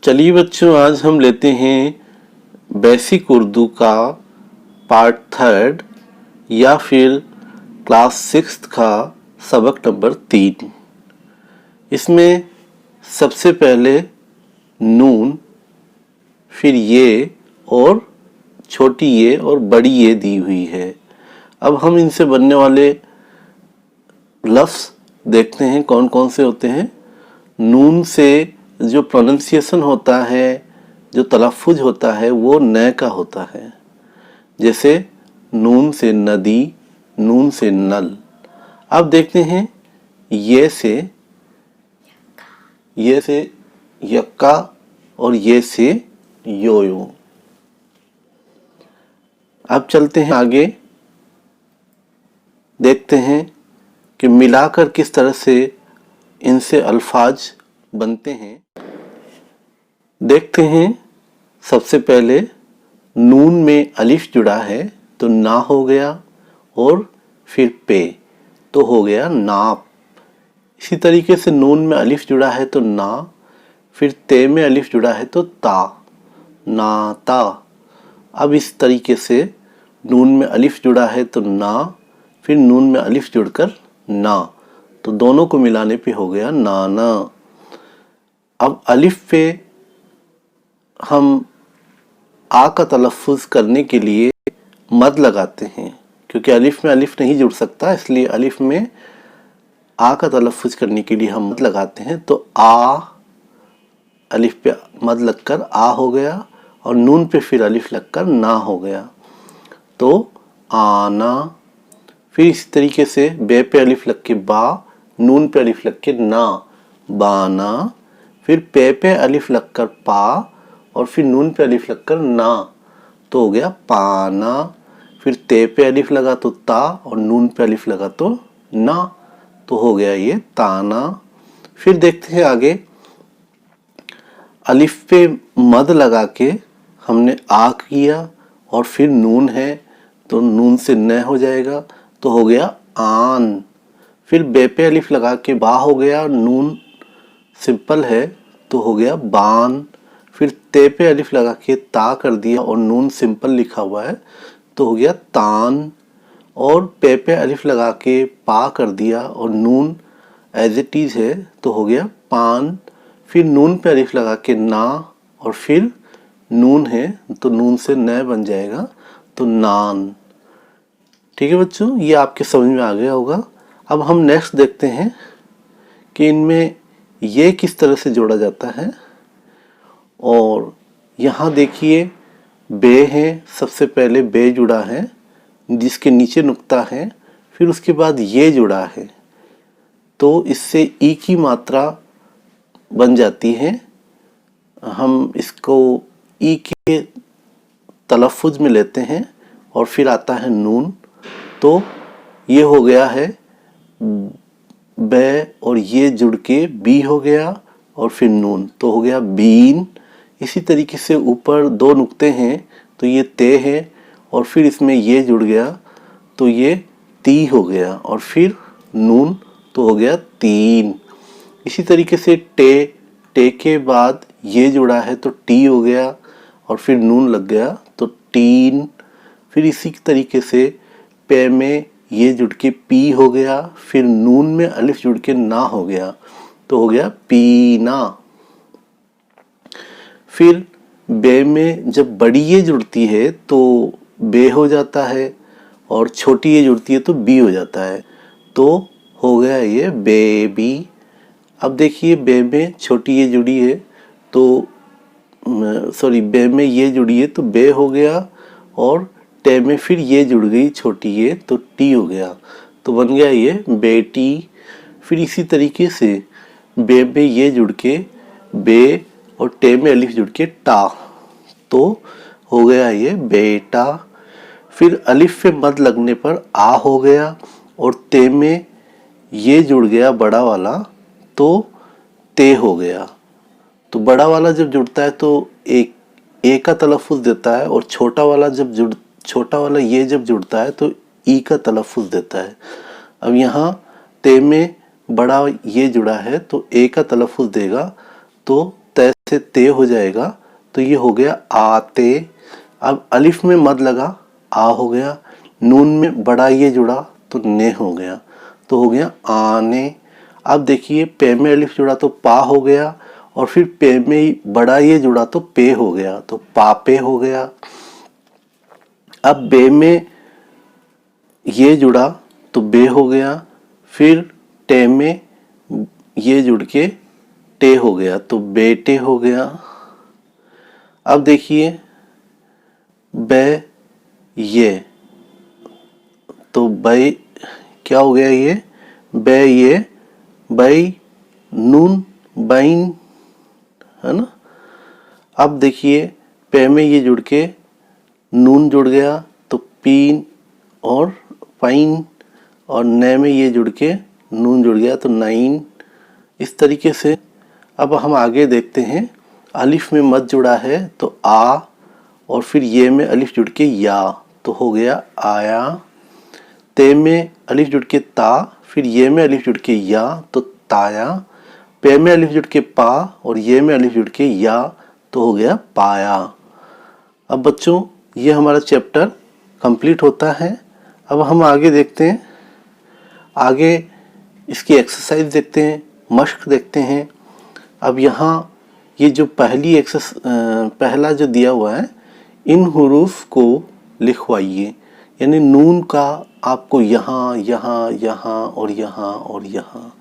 चलिए बच्चों, आज हम लेते हैं बेसिक उर्दू का पार्ट 3 या फिर क्लास 6 का सबक नंबर 3। इसमें सबसे पहले नून, फिर ये और छोटी ये और बड़ी ये दी हुई है। अब हम इनसे बनने वाले लफ्ज़ देखते हैं कौन कौन से होते हैं। नून से जो प्रोनंसिएशन होता है, जो तलफ़ुज़ होता है, वो न का होता है। जैसे नून से नदी, नून से नल। अब देखते हैं ये से यक्का और ये से यो। अब चलते हैं आगे, देखते हैं कि मिलाकर किस तरह से इनसे अल्फाज बनते हैं। देखते हैं, सबसे पहले नून में अलिफ जुड़ा है तो ना हो गया, और फिर पे तो हो गया नाप। इसी तरीके से नून में अलिफ जुड़ा है तो ना, फिर ते में अलिफ जुड़ा है तो ता, नाता। अब इस तरीके से नून में अलिफ जुड़ा है तो ना, फिर नून में अलिफ जुड़कर ना, तो दोनों को मिलाने पे हो गया नाना। अब अलिफ पे हम आ का तलफ़ुज़ करने के लिए मद लगाते हैं, क्योंकि अलिफ में अलिफ नहीं जुड़ सकता, इसलिए अलिफ में आ का तलफ़ुज़ करने के लिए हम मद लगाते हैं। तो आ, अलिफ पे मद लगकर आ हो गया, और नून पे फिर अलिफ लगकर ना हो गया, तो आना। फिर इस तरीके से बे पे अलिफ लग के बा, नून पे अलिफ लग के ना, बाना। फिर पे अलिफ लगकर पा, और फिर नून पे अलिफ लगकर ना, तो हो गया पाना। फिर ते पे अलिफ लगा तो ता, और नून पे अलिफ लगा तो ना, तो हो गया ये ताना। फिर देखते हैं आगे, अलिफ पे मद लगा के हमने आ किया, और फिर नून है तो नून से न हो जाएगा, तो हो गया आन। फिर बे पे अलिफ लगा के बा हो गया, नून सिंपल है तो हो गया बान। फिर ते पे अलिफ लगा के ता कर दिया, और नून सिंपल लिखा हुआ है तो हो गया तान। और पे अलिफ लगा के पा कर दिया, और नून एज इट इज़ है तो हो गया पान। फिर नून पे अलिफ लगा के ना, और फिर नून है तो नून से न बन जाएगा तो नान। ठीक है बच्चों, ये आपके समझ में आ गया होगा। अब हम नेक्स्ट देखते हैं कि इनमें ये किस तरह से जोड़ा जाता है। और यहाँ देखिए बे है, सबसे पहले बे जुड़ा है जिसके नीचे नुक्ता है, फिर उसके बाद ये जुड़ा है, तो इससे ई की मात्रा बन जाती है। हम इसको ई के तलफ़ुज़ में लेते हैं, और फिर आता है नून, तो ये हो गया है बे, और ये जुड़ के बी हो गया, और फिर नून तो हो गया बीन। इसी तरीके से ऊपर दो नुक्ते हैं तो ये ते है, और फिर इसमें ये जुड़ गया तो ये ती हो गया, और फिर नून तो हो गया तीन। इसी तरीके से टे के बाद ये जुड़ा है तो टी हो गया, और फिर नून लग गया तो टीन। फिर इसी तरीके से पे में ये जुड़ के पी हो गया, फिर नून में अलिफ जुड़ के ना हो गया तो हो गया पीना। फिर बे में जब बड़ी ये जुड़ती है तो बे हो जाता है, और छोटी ये जुड़ती है तो बी हो जाता है, तो हो गया ये बेबी। अब देखिए बे में छोटी ये जुड़ी है तो सॉरी, बे में ये जुड़ी है तो बे हो गया, और टे में फिर ये जुड़ गई छोटी ये तो टी हो गया, तो बन गया ये बेटी। फिर इसी तरीके से बे में ये जुड़ के बे, और टे में अलिफ जुड़ के टा, तो हो गया ये बेटा। फिर अलिफ पे मद लगने पर आ हो गया, और ते में ये जुड़ गया बड़ा वाला तो ते हो गया। तो बड़ा वाला जब जुड़ता है तो एक ए का तलफ़ुज़ देता है, और छोटा वाला ये जब जुड़ता है तो ई का तलफ़ुज़ देता है। अब यहाँ ते में बड़ा ये जुड़ा है तो ए का तलफ़ुज़ देगा, तो से ते हो जाएगा तो ये हो गया आते। अब अलिफ में मद लगा आ हो गया, नून में बड़ा ये जुड़ा तो ने हो गया, तो हो गया आने। अब देखिए पे में अलिफ जुड़ा तो पा हो गया, और फिर पे में बड़ा ये जुड़ा तो पे हो गया, तो पापे हो गया। अब बे में ये जुड़ा तो बे हो गया, फिर टे में ये जुड़ के टे हो गया तो बेटे हो गया। अब देखिए बे ये तो बे क्या हो गया, ये बे ये बई नून बाइन, है ना। अब देखिए पे में ये जुड़ के नून जुड़ गया तो पीन और पाइन, और ने में ये जुड़ के नून जुड़ गया तो नाइन। इस तरीके से अब हम आगे देखते हैं। अलिफ में मद जुड़ा है तो आ, और फिर ये में अलिफ जुड़ के या तो हो गया आया। ते में अलिफ जुड़ के ता, फिर ये में अलिफ जुड़ के या तो ताया। पे में अलिफ जुड़ के पा, और ये में अलिफ जुड़ के या तो हो गया पाया। अब बच्चों ये हमारा चैप्टर कंप्लीट होता है। अब हम आगे देखते हैं, आगे इसकी एक्सरसाइज देखते हैं, मश्क देखते हैं। अब यहाँ ये जो पहला जो दिया हुआ है, इन हुरूफ को लिखवाइए, यानी नून का आपको यहाँ यहाँ यहाँ और यहाँ और यहाँ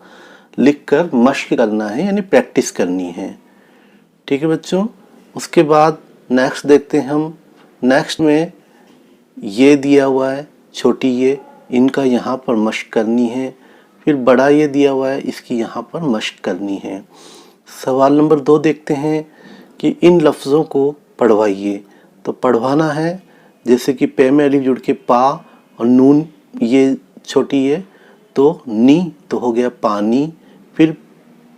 लिखकर मश्क करना है, यानी प्रैक्टिस करनी है। ठीक है बच्चों। उसके बाद नेक्स्ट देखते हैं हम। नेक्स्ट में ये दिया हुआ है छोटी ये, इनका यहाँ पर मश्क करनी है। फिर बड़ा ये दिया हुआ है, इसकी यहाँ पर मश्क करनी है। सवाल नंबर 2 देखते हैं कि इन लफ्ज़ों को पढ़वाइए। तो पढ़वाना है, जैसे कि पे में अलिफ जुड़ के पा और नून ये छोटी है तो नी तो हो गया पानी। फिर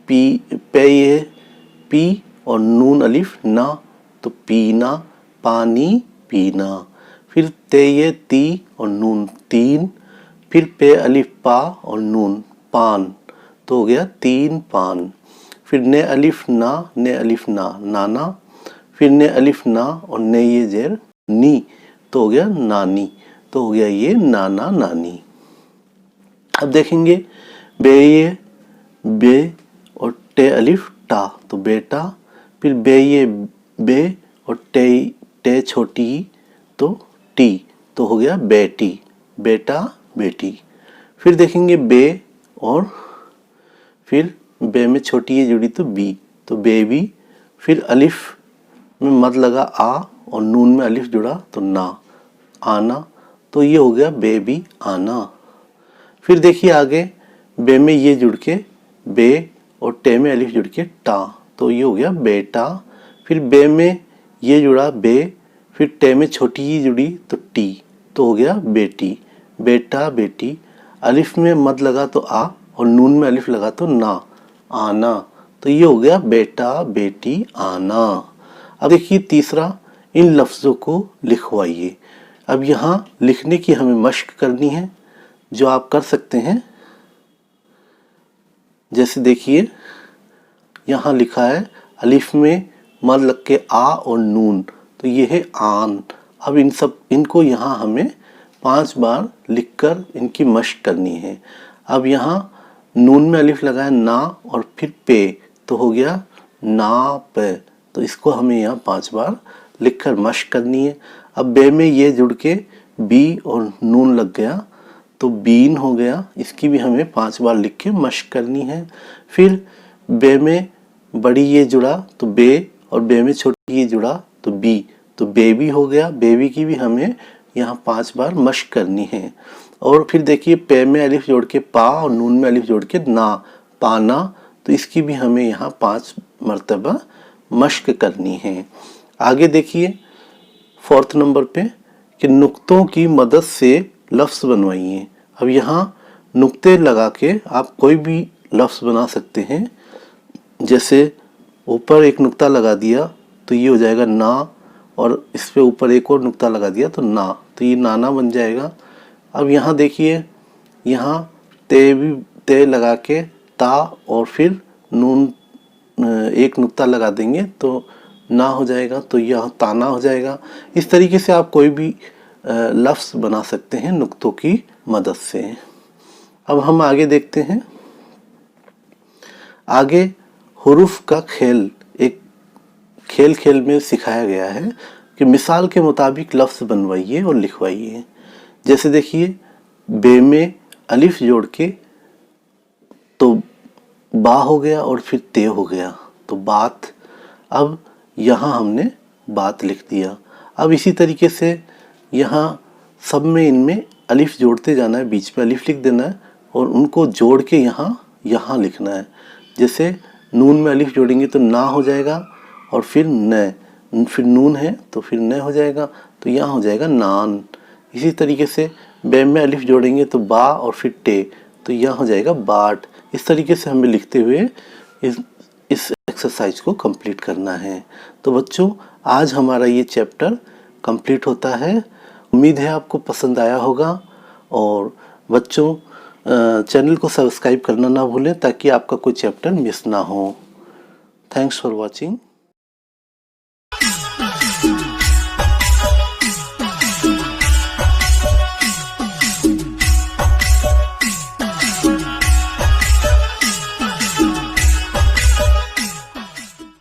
पी पे ये पी और नून अलिफ ना तो पीना, पानी पीना। फिर ते ये ती और नून तीन। फिर पे अलिफ पा और नून पान तो हो गया तीन पान। फिर ने अलिफ ना नाना। फिर ने अलिफ ना और ने ये जेर नी तो हो गया नानी, तो हो गया ये नाना नानी। अब देखेंगे बे ये बे और टे अलिफ टा तो बेटा। फिर बे ये बे और टे छोटी तो टी तो हो गया बेटी, बेटा बेटी। फिर देखेंगे बे और फिर बे में छोटी ये जुड़ी तो बी तो बेबी। फिर अलिफ में मद लगा आ और नून में अलिफ जुड़ा तो ना आना, तो ये हो गया बेबी आना। फिर देखिए आगे बे में ये जुड़ के बे और टे में अलिफ जुड़ के टा तो ये हो गया बेटा। फिर बे में ये जुड़ा बे, फिर टे में छोटी ही जुड़ी तो टी तो हो गया बेटी, बेटा बेटी। अलिफ में मद लगा तो आ और नून में अलिफ लगा तो ना आना, तो ये हो गया बेटा बेटी आना। अब देखिए तीसरा, इन लफ्ज़ों को लिखवाइए। अब यहाँ लिखने की हमें मश्क करनी है, जो आप कर सकते हैं। जैसे देखिए यहाँ लिखा है अलिफ में मद लग के आ और नून तो ये है आन। अब इनको यहाँ हमें 5 बार लिखकर इनकी मश्क करनी है। अब यहाँ नून में अलिफ लगाए ना और फिर पे तो हो गया ना पे, तो इसको हमें यहाँ 5 बार लिखकर मश्क करनी है। अब बे में ये जुड़ के बी और नून लग गया तो बीन हो गया, इसकी भी हमें 5 बार लिख के मश्क करनी है। फिर बे में बड़ी ये जुड़ा तो बे और बे में छोटी ये जुड़ा तो बी तो बेबी हो गया, बेबी की भी हमें यहाँ 5 बार मश्क करनी है। और फिर देखिए पे में अलिफ जोड़ के पा और नून में अलिफ जोड़ के ना पाना, तो इसकी भी हमें यहाँ 5 मर्तबा मश्क करनी है। आगे देखिए 4th नंबर पे कि नुक्तों की मदद से लफ्ज़ बनवाइए। अब यहाँ नुक्ते लगा के आप कोई भी लफ्ज़ बना सकते हैं। जैसे ऊपर एक नुक्ता लगा दिया तो ये हो जाएगा ना, और इस पे ऊपर एक और नुक्ता लगा दिया तो ना, तो ये नाना बन जाएगा। अब यहाँ देखिए, यहाँ ते लगा के ता और फिर नून एक नुक्ता लगा देंगे तो ना हो जाएगा, तो यह ताना हो जाएगा। इस तरीके से आप कोई भी लफ्ज़ बना सकते हैं नुक्तों की मदद से। अब हम आगे देखते हैं। आगे हुरूफ का खेल, एक खेल में सिखाया गया है कि मिसाल के मुताबिक लफ्ज़ बनवाइए और लिखवाइए। जैसे देखिए, बे में अलिफ जोड़ के तो बा हो गया और फिर ते हो गया, तो बात। अब यहाँ हमने बात लिख दिया। अब इसी तरीके से यहाँ सब में इनमें अलिफ जोड़ते जाना है, बीच में अलिफ लिख देना है और उनको जोड़ के यहाँ लिखना है। जैसे नून में अलिफ जोड़ेंगे तो ना हो जाएगा और फिर न, फिर नून है तो फिर न हो जाएगा, तो यहाँ हो जाएगा नान। इसी तरीके से बे में अलिफ जोड़ेंगे तो बा और फिर टे, तो यहाँ हो जाएगा बाट। इस तरीके से हमें लिखते हुए इस एक्सरसाइज को कंप्लीट करना है। तो बच्चों, आज हमारा ये चैप्टर कंप्लीट होता है। उम्मीद है आपको पसंद आया होगा। और बच्चों, चैनल को सब्सक्राइब करना ना भूलें ताकि आपका कोई चैप्टर मिस ना हो। Thanks for watching.